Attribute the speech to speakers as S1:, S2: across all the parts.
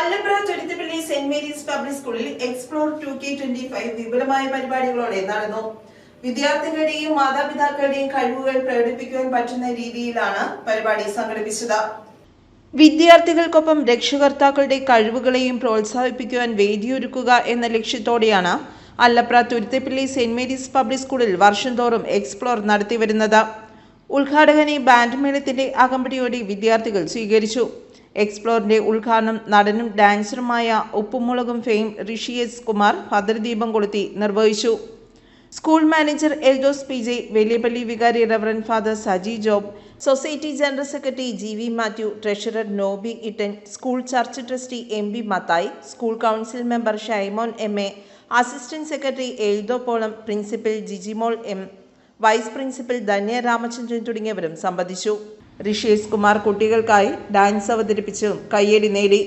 S1: Allapra ചുരുത്തിപ്പള്ളി saint Mary's public സ്കൂളിൽ explore 2K25 വിപുലമായ പരിപാടികളോടെ നടന്നു. വിദ്യാർത്ഥികളുടെയും മാതാപിതാക്കളുടെയും കഴിവുകൾ പ്രകടിപ്പിക്കുവാൻ പറ്റുന്ന രീതിയിലാണ് പരിപാടി സംഘടിപ്പിച്ചത്. വിദ്യാർത്ഥികൾക്കൊപ്പം രക്ഷകർത്താക്കളുടെ കഴിവുകളെയും പ്രോത്സാഹിപ്പിക്കുവാൻ വേദിയൊരുക്കുക എന്ന ലക്ഷ്യത്തോടെയാണ് Allapra Thuruthippally saint Mary's public സ്കൂളിൽ വർഷം തോറും എക്സ്പ്ലോർ നടത്തിവരുന്നത്. ഉദ്ഘാടകനെ ബാൻഡ് മേളത്തിന്റെ അകമ്പടിയോടെ വിദ്യാർത്ഥികൾ സ്വീകരിച്ചു. എക്സ്പ്ലോറിന്റെ ഉദ്ഘാടനം നടനും ഡാൻസറുമായ ഉപ്പുമുളകും ഫെയിം ഋഷിയേഷ് കുമാർ ഭദ്രദീപം കൊളുത്തി നിർവഹിച്ചു. സ്കൂൾ മാനേജർ എൽദോസ് PJ, വലിയപള്ളി വികാരി reverend father Saji Job, society general secretary GV Mathew, treasurer Nobi Ittan, school church trustee MB Mathai, school council member Shymon MA, assistant secretary Eldho Polam, principal Jijimol M, vice principal Dhanya Ramachandran തുടങ്ങിയവരും സംബന്ധിച്ചു. ഋഷിയേഷ് കുമാർ കുട്ടികൾക്കായി ഡാൻസ് അവതരിപ്പിച്ചും കയ്യടി നേടി.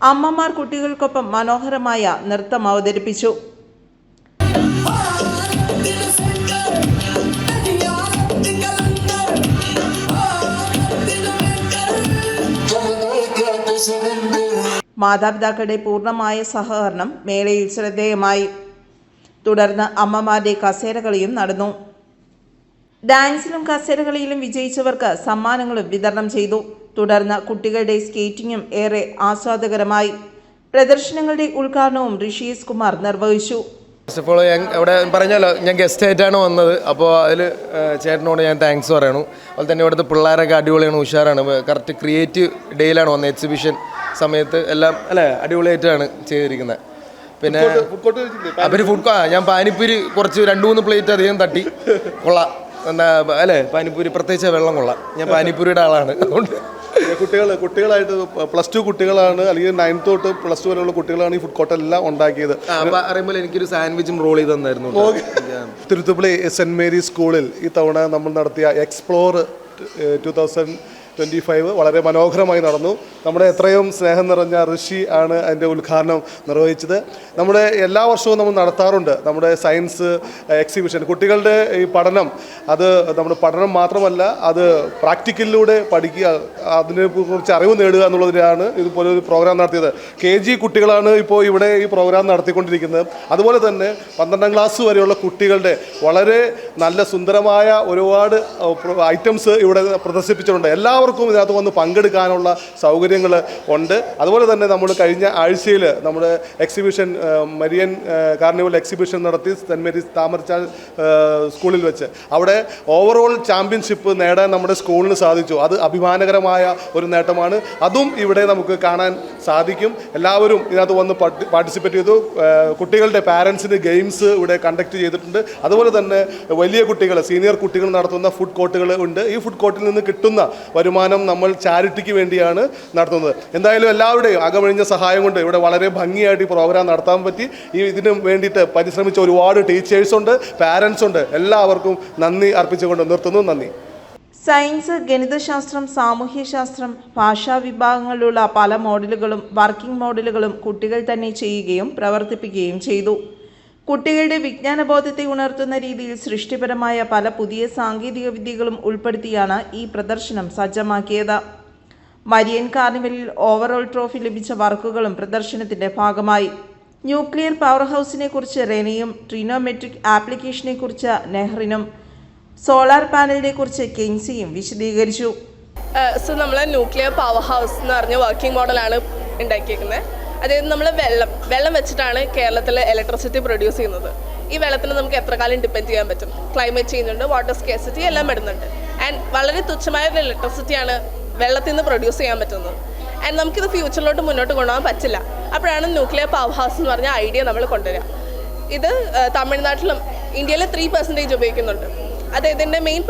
S1: അമ്മമാർ കുട്ടികൾക്കൊപ്പം മനോഹരമായ നൃത്തം അവതരിപ്പിച്ചു. മാതാപിതാക്കളുടെ പൂർണ്ണമായ സഹകരണം മേളയിൽ ശ്രദ്ധേയമായി. തുടർന്ന് അമ്മമാരുടെ കസേരകളിയും നടന്നു. ഡാൻസിലും കസേരകളിയിലും വിജയിച്ചവർക്ക് സമ്മാനങ്ങളും വിതരണം ചെയ്തു. തുടർന്ന് കുട്ടികളുടെ സ്കേറ്റിംഗും ഏറെ ആസ്വാദകരമായി. പ്രദർശനങ്ങളുടെ ഉദ്ഘാടനവും ഋഷിയേഷ് കുമാർ നിർവഹിച്ചു.
S2: ഫസ്റ്റ് ഓഫ് ഓൾ ഇവിടെ പറഞ്ഞല്ലോ, ഞാൻ ഗസ്റ്റ് ആയിട്ടാണ് വന്നത്. അപ്പോൾ അതിൽ ചേട്ടനോട് ഞാൻ താങ്ക്സ് പറയണു. അതുപോലെ തന്നെ ഇവിടുത്തെ പിള്ളേരൊക്കെ അടിപൊളിയാണ്, ഉഷാറാണ്. കറക്റ്റ് ക്രിയേറ്റീവ് ഡേയിലാണ് വന്നത്. എക്സിബിഷൻ സമയത്ത് എല്ലാം അല്ലേ അടിപൊളിയായിട്ടാണ് ചെയ്തിരിക്കുന്നത്. പിന്നെ അവർ ഞാൻ പാനിപ്പൂരി കുറച്ച് 2-3 പ്ലേറ്റ് അധികം തട്ടി കൊള്ളാം. എന്താ അല്ലേ പാനിപ്പൂരി പ്രത്യേകിച്ച് വെള്ളം കൊള്ളാം. ഞാൻ പാനിപ്പൂരിയുടെ ആളാണ്. അതുകൊണ്ട്
S3: കുട്ടികളായിട്ട് +2 കുട്ടികളാണ്, അല്ലെങ്കിൽ 9th തൊട്ട് +2 വരെയുള്ള കുട്ടികളാണ് ഈ ഫുഡ് കോർട്ടെല്ലാം ഉണ്ടാക്കിയത്.
S2: അറിയുമ്പോൾ എനിക്കൊരു സാൻഡ്വിച്ചും റോൾ ചെയ്ത് തന്നായിരുന്നു.
S3: തിരുത്തുപ്പള്ളി സെന്റ് മേരീസ് സ്കൂളിൽ ഈ തവണ നമ്മൾ നടത്തിയ എക്സ്പ്ലോർ 2025 വളരെ മനോഹരമായി നടന്നു. നമ്മുടെ എത്രയും സ്നേഹം നിറഞ്ഞ ഋഷി ആണ് അതിൻ്റെ ഉദ്ഘാടനം നിർവഹിച്ചത്. നമ്മുടെ എല്ലാ വർഷവും നമ്മൾ നടത്താറുണ്ട് നമ്മുടെ സയൻസ് എക്സിബിഷൻ. കുട്ടികളുടെ ഈ പഠനം, അത് നമ്മുടെ പഠനം മാത്രമല്ല, അത് പ്രാക്ടിക്കലിലൂടെ പഠിക്കുക, അതിനെക്കുറിച്ച് അറിവ് നേടുക എന്നുള്ളതിനാണ് ഇതുപോലെ ഒരു പ്രോഗ്രാം നടത്തിയത്. KG കുട്ടികളാണ് ഇപ്പോൾ ഇവിടെ ഈ പ്രോഗ്രാം നടത്തിക്കൊണ്ടിരിക്കുന്നത്. അതുപോലെ തന്നെ 12ാം ക്ലാസ് വരെയുള്ള കുട്ടികളുടെ വളരെ നല്ല സുന്ദരമായ ഒരുപാട് ഐറ്റംസ് ഇവിടെ പ്രദർശിപ്പിച്ചിട്ടുണ്ട്. എല്ലാവർക്കും ഇതിനകത്ത് വന്ന് പങ്കെടുക്കാനുള്ള സൗകര്യങ്ങൾ ഉണ്ട്. അതുപോലെ തന്നെ നമ്മൾ കഴിഞ്ഞ ആഴ്ചയിൽ നമ്മുടെ എക്സിബിഷൻ മരിയൻ കാർണിവൽ എക്സിബിഷൻ നടത്തി സെൻറ്റ് മേരീസ് താമരച്ചാൽ സ്കൂളിൽ വെച്ച്. അവിടെ ഓവറോൾ ചാമ്പ്യൻഷിപ്പ് നേടാൻ നമ്മുടെ സ്കൂളിന് സാധിച്ചു. അത് അഭിമാനകരമായ ഒരു നേട്ടമാണ്. അതും ഇവിടെ നമുക്ക് കാണാൻ സാധിക്കും. എല്ലാവരും ഇതിനകത്ത് വന്ന് പാർട്ടിസിപ്പേറ്റ് ചെയ്തു. കുട്ടികളുടെ പാരൻസിന് ഗെയിംസ് ഇവിടെ കണ്ടക്ട് ചെയ്തിട്ടുണ്ട്. അതുപോലെ തന്നെ വലിയ കുട്ടികൾ, സീനിയർ കുട്ടികൾ നടത്തുന്ന ഫുഡ് കോർട്ടുകൾ ഉണ്ട്. ഈ ഫുഡ് കോർട്ടിൽ നിന്ന് കിട്ടുന്ന വരുമാനം നമ്മൾ ചാരിറ്റിക്ക് വേണ്ടിയാണ് നടത്തുന്നത്. എന്തായാലും എല്ലാവരുടെയും അകമഴിഞ്ഞ സഹായം കൊണ്ട് ഇവിടെ വളരെ ഭംഗിയായിട്ട് ഈ പ്രോഗ്രാം നടത്താൻ പറ്റി. ഇതിന് വേണ്ടിയിട്ട് പരിശ്രമിച്ച ഒരുപാട് ടീച്ചേഴ്സ് ഉണ്ട്, പാരൻസ് ഉണ്ട്. എല്ലാവർക്കും നന്ദി അർപ്പിച്ചുകൊണ്ട് നിർത്തുന്നു. നന്ദി.
S1: സയൻസ്, ഗണിതശാസ്ത്രം, സാമൂഹ്യശാസ്ത്രം, ഭാഷാ വിഭാഗങ്ങളിലുള്ള പല മോഡലുകളും വർക്കിംഗ് മോഡലുകളും കുട്ടികൾ തന്നെ ചെയ്യുകയും പ്രവർത്തിപ്പിക്കുകയും ചെയ്തു. കുട്ടികളുടെ വിജ്ഞാനബോധത്തെ ഉണർത്തുന്ന രീതിയിൽ സൃഷ്ടിപരമായ പല പുതിയ സാങ്കേതിക വിദ്യകളും ഉൾപ്പെടുത്തിയാണ് ഈ പ്രദർശനം സജ്ജമാക്കിയത്. മരിയൻ കാർണിവലിൽ ഓവറോൾ ട്രോഫി ലഭിച്ച വർക്കുകളും പ്രദർശനത്തിന്റെ ഭാഗമായി. ന്യൂക്ലിയർ പവർ ഹൗസിനെ കുറിച്ച് റെനിയും, ട്രിനോമെട്രിക് ആപ്ലിക്കേഷനെ കുറിച്ച് നെഹ്റിനും, സോളാർ പാനലിനെ കുറിച്ച് കെൻസിയും വിശദീകരിച്ചു.
S4: നമ്മൾ ന്യൂക്ലിയർ പവർ ഹൗസ് എന്ന് പറഞ്ഞ വർക്കിംഗ് മോഡലാണ് ഉണ്ടാക്കിയിരിക്കുന്നത്. അതായത് നമ്മൾ വെള്ളം വെച്ചിട്ടാണ് കേരളത്തിൽ ഇലക്ട്രിസിറ്റി പ്രൊഡ്യൂസ് ചെയ്യുന്നത്. ഈ വെള്ളത്തിന് നമുക്ക് എത്ര കാലം ഡിപ്പെൻഡ് ചെയ്യാൻ പറ്റും? ക്ലൈമറ്റ് ചേഞ്ച് ഉണ്ട്, വാട്ടർ സ്കേസിറ്റി എല്ലാം വരുന്നുണ്ട്. ആൻഡ് വളരെ തുച്ഛമായ ഒരു ഇലക്ട്രിസിറ്റിയാണ് വെള്ളത്തിൽ നിന്ന് പ്രൊഡ്യൂസ് ചെയ്യാൻ പറ്റുന്നത്. ആൻഡ് നമുക്കിത് ഫ്യൂച്ചറിലോട്ട് മുന്നോട്ട് കൊണ്ടുപോകാൻ പറ്റില്ല. അപ്പോഴാണ് ന്യൂക്ലിയർ പവർ ഹൗസ് എന്ന് പറഞ്ഞ ഐഡിയ നമ്മൾ കൊണ്ടുവരിക. ഇത് തമിഴ്നാട്ടിലും ഇന്ത്യയിൽ 3% ഉപയോഗിക്കുന്നുണ്ട്. അത് ഇതിൻ്റെ മെയിൻ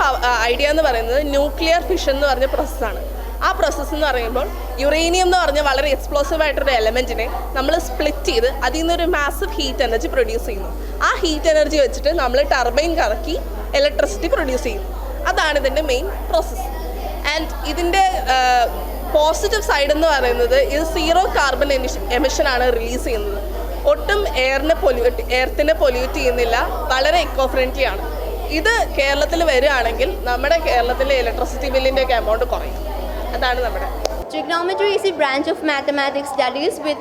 S4: ഐഡിയ എന്ന് പറയുന്നത് ന്യൂക്ലിയർ ഫിഷൻ എന്ന് പറഞ്ഞ പ്രോസസ്സാണ്. ആ പ്രോസസ്സ് എന്ന് പറയുമ്പോൾ യുറേനിയം എന്ന് പറഞ്ഞ വളരെ എക്സ്പ്ലോസീവ് ആയിട്ടൊരു എലമെൻറ്റിനെ നമ്മൾ സ്പ്ലിറ്റ് ചെയ്ത് അതിൽ നിന്നൊരു മാസീവ് ഹീറ്റ് എനർജി പ്രൊഡ്യൂസ് ചെയ്യുന്നു. ആ ഹീറ്റ് എനർജി വെച്ചിട്ട് നമ്മൾ ടർബൈൻ കറക്കി ഇലക്ട്രിസിറ്റി പ്രൊഡ്യൂസ് ചെയ്യുന്നു. അതാണ് ഇതിൻ്റെ മെയിൻ പ്രോസസ്സ്. ആൻഡ് ഇതിൻ്റെ പോസിറ്റീവ് സൈഡ് എന്ന് പറയുന്നത് ഇത് 0 കാർബൺ എമിഷനാണ് റിലീസ് ചെയ്യുന്നത്. ഒട്ടും എയർത്തിനെ പൊല്യൂട്ട് ചെയ്യുന്നില്ല, വളരെ ഇക്കോ ഫ്രണ്ട്ലി ആണ്. ഇത് കേരളത്തിൽ വരികയാണെങ്കിൽ നമ്മുടെ കേരളത്തിലെ ഇലക്ട്രിസിറ്റി ബില്ലിൻ്റെ ഒക്കെ എമൗണ്ട് കുറയും. അതാണ് നമ്മുടെ
S5: Trigonometry is a branch of mathematics that deals with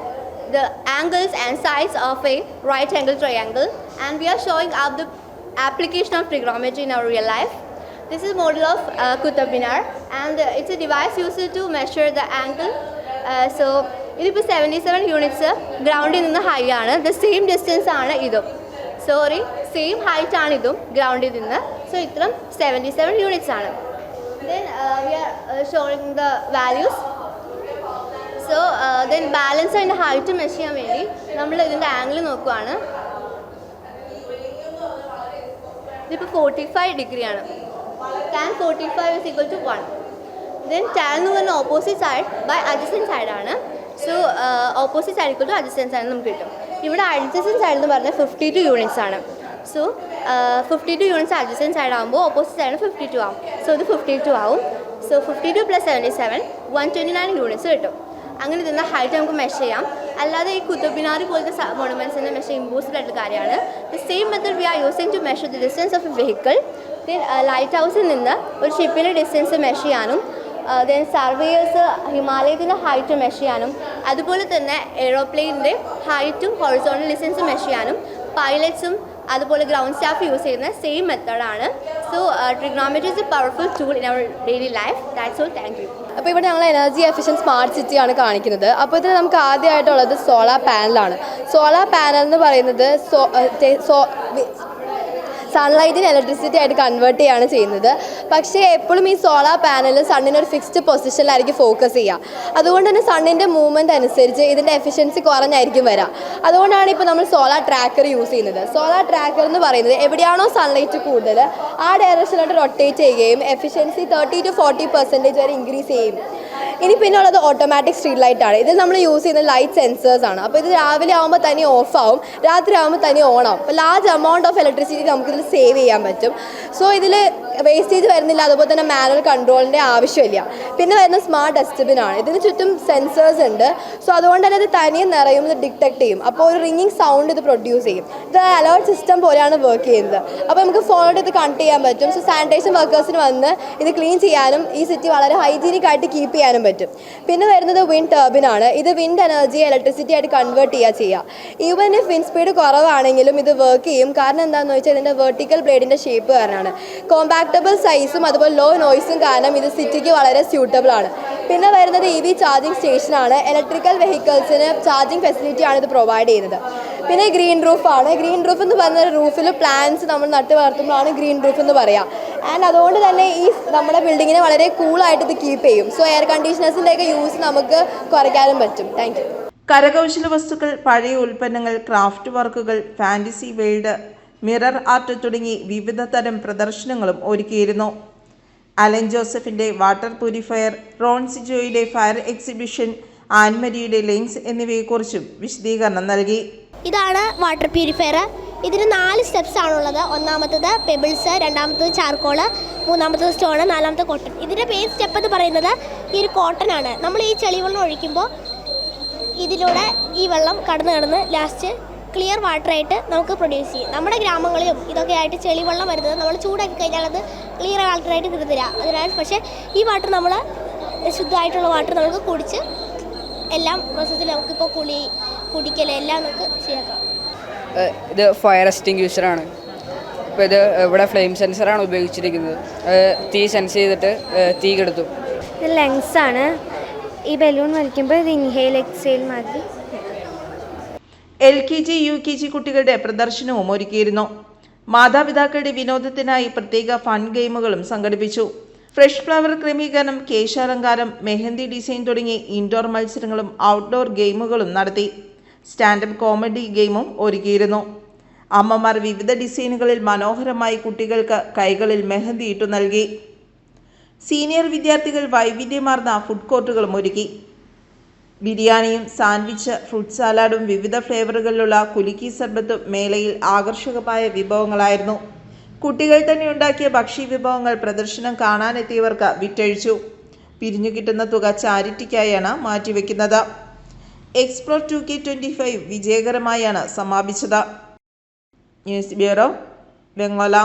S5: the angles and sides of a right angle triangle, and we are showing up the application of trigonometry in our real life. This is model of Qutub Minar, and it's a device used to measure the angle. So ഇതിപ്പോൾ 77 units ഗ്രൗണ്ടിൽ നിന്ന് high ആണ്. The same distance ആണ് ഇതും, same height ആണ് ഇതും ഗ്രൗണ്ടിൽ നിന്ന്. സോ ഇത്രയും 77 യൂണിറ്റ്സ് ആണ്. Then we are showing the values. So then balance and height measure ചെയ്യാൻ വേണ്ടി നമ്മൾ ഇതിൻ്റെ ആംഗിൾ നോക്കുവാണ്. ഇതിപ്പോൾ 45 ഡിഗ്രിയാണ്. tan 45 is equal to 1. Then tan എന്ന് പറഞ്ഞാൽ ഓപ്പോസിറ്റ് സൈഡ് ബൈ അഡ്ജസൻറ്റ് സൈഡാണ്. So opposite side equal to adjacent side നമുക്ക് കിട്ടും. ഇവിടെ അഡ്ജസൻറ്റ് സൈഡ് എന്ന് പറഞ്ഞാൽ 52 യൂണിറ്റ്സ് ആണ്. സോ 52 യൂണിറ്റ്സ് അഡ്ജസൻറ്റ് സൈഡ് ആകുമ്പോൾ ഓപ്പോസിറ്റ് സൈഡ് 52 ആവും. സോ ഇത് 52 ആവും. സോ 52 + 77 129 യൂണിറ്റ്സ് കിട്ടും. അങ്ങനെ ഇതിൻ്റെ ഹൈറ്റ് നമുക്ക് മെഷർ ചെയ്യാം. അല്ലാതെ ഈ കുത്തബ് മിനാർ പോലത്തെ മോണുമെൻറ്റ്സിൻ്റെ മെഷർ ഇമ്പോസിബിൾ ആയിട്ടുള്ള കാര്യമാണ്. The same method we are using to measure the distance of a vehicle. Then ലൈറ്റ് ഹൗസിൽ നിന്ന് ഒരു ഷിപ്പിൻ്റെ ഡിസ്റ്റൻസ് മെഷർ ചെയ്യാനും, ദെൻ സർവേയേഴ്സ് ഹിമാലയത്തിൻ്റെ ഹൈറ്റ് മെഷർ ചെയ്യാനും, അതുപോലെ തന്നെ എയ്റോപ്ലെയിനിൻ്റെ ഹൈറ്റും ഹൊറിസോണ്ടൽ ഡിസ്റ്റൻസും മെഷർ ചെയ്യാനും പൈലറ്റ്സും അതുപോലെ ഗ്രൗണ്ട് സ്റ്റാഫ് യൂസ് ചെയ്യുന്ന സെയിം മെത്തേഡാണ്. So trigonometry is a powerful tool in our daily life. That's all. Thank you.
S6: അപ്പോൾ ഇവിടെ ഞങ്ങൾ എനർജി എഫിഷ്യൻറ്റ് സ്മാർട്ട് സിറ്റിയാണ് കാണിക്കുന്നത്. അപ്പോൾ ഇതിൽ നമുക്ക് ആദ്യമായിട്ടുള്ളത് സോളാർ പാനലാണ്. സോളാർ പാനൽ എന്ന് പറയുന്നത് സൺലൈറ്റിന് ഇലക്ട്രിസിറ്റി ആയിട്ട് കൺവേർട്ട് ചെയ്യുകയാണ് ചെയ്യുന്നത്. പക്ഷേ എപ്പോഴും ഈ സോളാർ പാനൽ സണ്ണിനൊരു ഫിക്സ്ഡ് പൊസിഷനിലായിരിക്കും ഫോക്കസ് ചെയ്യുക. അതുകൊണ്ട് തന്നെ സണ്ണിൻ്റെ മൂവ്മെൻറ്റ് അനുസരിച്ച് ഇതിൻ്റെ എഫിഷ്യൻസി കുറഞ്ഞായിരിക്കും വരിക. അതുകൊണ്ടാണ് ഇപ്പോൾ നമ്മൾ സോളാർ ട്രാക്കർ യൂസ് ചെയ്യുന്നത്. സോളാർ ട്രാക്കർ എന്ന് പറയുന്നത് എവിടെയാണോ സൺലൈറ്റ് കൂടുതൽ ആ ഡയറക്ഷനിലോട്ട് റൊട്ടേറ്റ് ചെയ്യുകയും എഫിഷ്യൻസി 30 to 40% വരെ ഇൻക്രീസ് ചെയ്യും. ഇനി പിന്നെ ഉള്ളത് ഓട്ടോമാറ്റിക് സ്ട്രീറ്റ് ലൈറ്റാണ്. ഇതിൽ നമ്മൾ യൂസ് ചെയ്യുന്ന ലൈറ്റ് സെൻസേഴ്സാണ്. അപ്പോൾ ഇത് രാവിലെ ആകുമ്പോൾ തന്നെ ഓഫ് ആവും, രാത്രി ആകുമ്പോൾ തന്നെ ഓൺ ആവും. അപ്പോൾ ലാർജ് എമൗണ്ട് ഓഫ് ഇലക്ട്രിസിറ്റി നമുക്കിതിൽ സേവ് ചെയ്യാൻ പറ്റും. സോ ഇതിൽ വേസ്റ്റേജ് വരുന്നില്ല, അതുപോലെ തന്നെ മാനുവൽ കൺട്രോളിൻ്റെ ആവശ്യമില്ല. പിന്നെ വരുന്ന സ്മാർട്ട് ഡസ്റ്റ്ബിനാണ്. ഇതിന് ചുറ്റും സെൻസേഴ്സ് ഉണ്ട്. സോ അതുകൊണ്ട് തന്നെ ഇത് തനിയെ നിറയും, ഇത് ഡിറ്റക്ട് ചെയ്യും. അപ്പോൾ ഒരു റിങ്ങിങ് സൗണ്ട് ഇത് പ്രൊഡ്യൂസ് ചെയ്യും. ഇത് അലേർട്ട് സിസ്റ്റം പോലെയാണ് വർക്ക് ചെയ്യുന്നത്. അപ്പോൾ നമുക്ക് ഫോണിൽ ഇത് കണക്ട് ചെയ്യാൻ പറ്റും. സോ സാനിറ്റേഷൻ വർക്കേഴ്സിന് വന്ന് ഇത് ക്ലീൻ ചെയ്യാനും ഈ സിറ്റി വളരെ ഹൈജീനിക് ആയിട്ട് കീപ്പ് ചെയ്യാനും പറ്റും. പിന്നെ വരുന്നത് വിൻഡ് ടർബിനാണ്. ഇത് വിൻഡ് എനർജി ഇലക്ട്രിസിറ്റി ആയിട്ട് കൺവേർട്ട് ചെയ്യുക. ഈവൻ ഇഫ് വിൻഡ് സ്പീഡ് കുറവാണെങ്കിലും ഇത് വർക്ക് ചെയ്യും. കാരണം എന്താണെന്ന് വെച്ചാൽ ഇതിൻ്റെ വെർട്ടിക്കൽ ബ്ലേഡിൻ്റെ ഷേപ്പ് കാരണമാണ്. കോമ്പാക്റ്റബിൾ സൈസും അതുപോലെ ലോ നോയ്സും കാരണം ഇത് സിറ്റിക്ക് വളരെ സ്യൂട്ടബിൾ ആണ്. പിന്നെ വരുന്നത് EV ചാർജിങ് സ്റ്റേഷനാണ്. ഇലക്ട്രിക്കൽ വെഹിക്കിൾസിന് ചാർജിങ് ഫെസിലിറ്റിയാണ് ഇത് പ്രൊവൈഡ് ചെയ്യുന്നത്. പിന്നെ ഗ്രീൻ റൂഫാണ്. ഗ്രീൻ റൂഫ് എന്ന് പറഞ്ഞാൽ റൂഫിൽ പ്ലാന്റ്സ് നമ്മൾ നട്ട് വളർത്തുമ്പോഴാണ് ഗ്രീൻ റൂഫ് എന്ന് പറയുക. ആൻഡ് അതുകൊണ്ട് തന്നെ ഈ നമ്മുടെ ബിൽഡിങ്ങിനെ വളരെ കൂളായിട്ട് ഇത് കീപ്പ് ചെയ്യും. സോ എയർ കണ്ടീഷണേഴ്സിൻ്റെയൊക്കെ യൂസ് നമുക്ക് കുറയ്ക്കാനും പറ്റും. Thank you.
S1: കരകൗശല വസ്തുക്കൾ, പഴയ ഉൽപ്പന്നങ്ങൾ, ക്രാഫ്റ്റ് വർക്കുകൾ, ഫാൻറ്റസി വേൾഡ്, മിറർ ആർട്ട് തുടങ്ങി വിവിധ തരം പ്രദർശനങ്ങളും ഒരുക്കിയിരുന്നു. അലൻ ജോസഫിൻ്റെ വാട്ടർ പ്യൂരിഫയർ, റോൺ സിജോയുടെ ഫയർ എക്സിബിഷൻ, ആൻമരിയുടെ ലെൻസ് എന്നിവയെക്കുറിച്ചും വിശദീകരണം നൽകി.
S7: ഇതാണ് വാട്ടർ പ്യൂരിഫയർ. ഇതിന് 4 സ്റ്റെപ്സ് ആണുള്ളത്. ഒന്നാമത്തത് പെബിൾസ്, രണ്ടാമത്തത് ചാർക്കോള്, മൂന്നാമത്തത് സ്റ്റോണ്, നാലാമത്തെ കോട്ടൺ. ഇതിൻ്റെ മെയിൻ സ്റ്റെപ്പ് എന്ന് പറയുന്നത് ഈ ഒരു കോട്ടൺ ആണ്. നമ്മൾ ഈ ചെളിവെള്ളം ഒഴിക്കുമ്പോൾ ഇതിലൂടെ ഈ വെള്ളം കടന്ന് ലാസ്റ്റ് ക്ലിയർ വാട്ടറായിട്ട് നമുക്ക് പ്രൊഡ്യൂസ് ചെയ്യും. നമ്മുടെ ഗ്രാമങ്ങളിലും ഇതൊക്കെ ആയിട്ട് ചെളിവെള്ളം വരുന്നത് നമ്മൾ ചൂടാക്കി കഴിഞ്ഞാൽ അത് ക്ലിയർ വാട്ടറായിട്ട് കിട്ടുന്നില്ല. അതിനാൽ പക്ഷേ ഈ വാട്ടർ നമ്മൾ ശുദ്ധമായിട്ടുള്ള വാട്ടർ നമുക്ക് കുടിച്ച് എല്ലാം പ്രോസസ്സിൽ നമുക്കിപ്പോൾ കുടിക്കൽ എല്ലാം നമുക്ക് ചെയ്യാം.
S8: ഇത് ഫയർ എക്സ്റ്റിങ്ക്യൂഷറാണ്. ഇപ്പോൾ ഇത് ഇവിടെ ഫ്ലെയിം സെൻസറാണ് ഉപയോഗിച്ചിരിക്കുന്നത്. തീ സെൻസ് ചെയ്തിട്ട് തീ കെടുത്തും.
S9: ഇത് ലെങ്സാണ്. ഈ ബലൂൺ വലിക്കുമ്പോൾ ഇത് ഇൻഹെയിൽ എക്സെയിൽ മാതിരി.
S1: LKG UKG കുട്ടികളുടെ പ്രദർശനവും ഒരുക്കിയിരുന്നു. മാതാപിതാക്കളുടെ വിനോദത്തിനായി പ്രത്യേക ഫൺ ഗെയിമുകളും സംഘടിപ്പിച്ചു. ഫ്രഷ് ഫ്ലവർ ക്രമീകരണം, കേശാലങ്കാരം, മെഹന്തി ഡിസൈൻ തുടങ്ങി ഇൻഡോർ മത്സരങ്ങളും ഔട്ട്ഡോർ ഗെയിമുകളും നടത്തി. സ്റ്റാൻഡപ്പ് കോമഡി ഗെയിമും ഒരുക്കിയിരുന്നു. അമ്മമാർ വിവിധ ഡിസൈനുകളിൽ മനോഹരമായി കുട്ടികൾക്ക് കൈകളിൽ മെഹന്തി ഇട്ടു നൽകി. സീനിയർ വിദ്യാർത്ഥികൾ വൈവിധ്യമാർന്ന ഫുഡ് കോർട്ടുകളും ഒരുക്കി. ബിരിയാണിയും സാൻഡ്വിച്ച്, ഫ്രൂട്ട് സാലാഡും വിവിധ ഫ്ലേവറുകളിലുള്ള കുലുക്കി സർബത്തും മേളയിൽ ആകർഷകമായ വിഭവങ്ങളായിരുന്നു. കുട്ടികൾ തന്നെ ഉണ്ടാക്കിയ ഭക്ഷ്യവിഭവങ്ങൾ പ്രദർശനം കാണാനെത്തിയവർക്ക് വിറ്റഴിച്ചു. പിരിഞ്ഞു കിട്ടുന്ന തുക ചാരിറ്റിക്കായാണ് മാറ്റിവെക്കുന്നത്. എക്സ്പ്ലോർ 2K25 വിജയകരമായാണ് സമാപിച്ചത്. News bureau, Vengola.